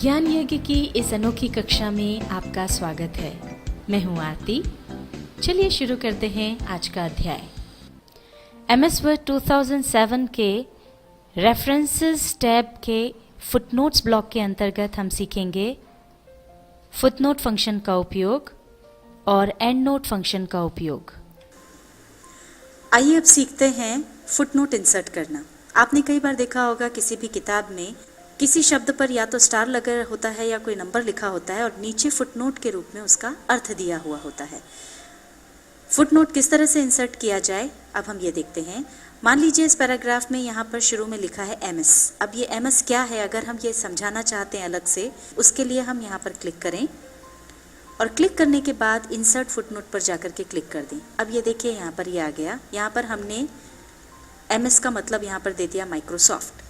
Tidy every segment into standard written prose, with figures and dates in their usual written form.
ज्ञान यज्ञ की इस अनोखी कक्षा में आपका स्वागत है। मैं हूं आरती। चलिए शुरू करते हैं आज का अध्याय। MS Word 2007 के रेफरेंसेस टैब के फुटनोट्स ब्लॉक के अंतर्गत हम सीखेंगे फुटनोट फंक्शन का उपयोग और एंड नोट फंक्शन का उपयोग। आइए अब सीखते हैं फुटनोट इंसर्ट करना। आपने कई बार देखा होगा किसी भी किताब में किसी शब्द पर या तो स्टार लगा होता है या कोई नंबर लिखा होता है और नीचे फुटनोट के रूप में उसका अर्थ दिया हुआ होता है। फुटनोट किस तरह से इंसर्ट किया जाए अब हम ये देखते हैं। मान लीजिए इस पैराग्राफ में यहाँ पर शुरू में लिखा है MS। अब ये MS क्या है, अगर हम ये समझाना चाहते हैं अलग से, उसके लिए हम यहाँ पर क्लिक करें और क्लिक करने के बाद इंसर्ट फुटनोट पर जाकर के क्लिक कर दें। अब ये देखिए यहाँ पर ये आ गया। यहाँ पर हमने MS का मतलब यहाँ पर दे दिया माइक्रोसॉफ्ट।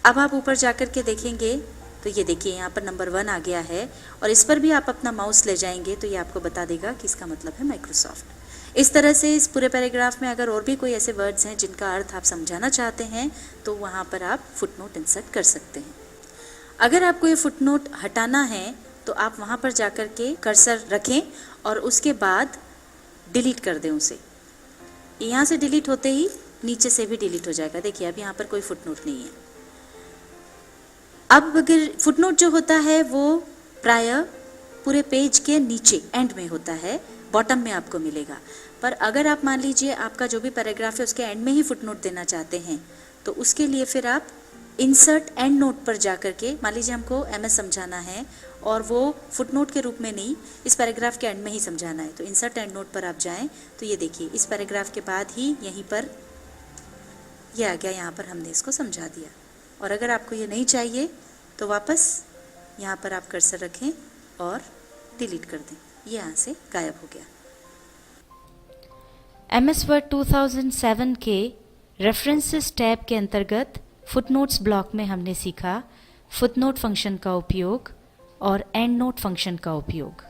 अब आप ऊपर जाकर के देखेंगे तो ये देखिए यहाँ पर नंबर 1 आ गया है और इस पर भी आप अपना माउस ले जाएंगे तो ये आपको बता देगा कि इसका मतलब है माइक्रोसॉफ्ट। इस तरह से इस पूरे पैराग्राफ में अगर और भी कोई ऐसे वर्ड्स हैं जिनका अर्थ आप समझाना चाहते हैं तो वहाँ पर आप फुटनोट इंसर्ट कर सकते हैं। अगर आपको ये फुटनोट हटाना है तो आप वहाँ पर जाकर के कर्सर रखें और उसके बाद डिलीट कर दें उसे। यहाँ से डिलीट होते ही नीचे से भी डिलीट हो जाएगा। देखिए अब यहाँ पर कोई फुटनोट नहीं है। अब अगर फुटनोट जो होता है वो प्रायः पूरे पेज के नीचे एंड में होता है, बॉटम में आपको मिलेगा। पर अगर आप मान लीजिए आपका जो भी पैराग्राफ है उसके एंड में ही फुटनोट देना चाहते हैं तो उसके लिए फिर आप इंसर्ट एंड नोट पर जाकर के, मान लीजिए हमको MS समझाना है और वो फुटनोट के रूप में नहीं, इस पैराग्राफ के एंड में ही समझाना है, तो इंसर्ट एंड नोट पर आप जाएं तो ये देखिए इस पैराग्राफ के बाद ही यहीं पर ये आ गया। यहाँ पर हमने इसको समझा दिया। और अगर आपको ये नहीं चाहिए तो वापस यहाँ पर आप कर्सर रखें और डिलीट कर दें। ये यहाँ से गायब हो गया। MS Word 2007 के रेफरेंसेस टैब के अंतर्गत फुटनोट्स ब्लॉक में हमने सीखा फुटनोट फंक्शन का उपयोग और एंड नोट फंक्शन का उपयोग।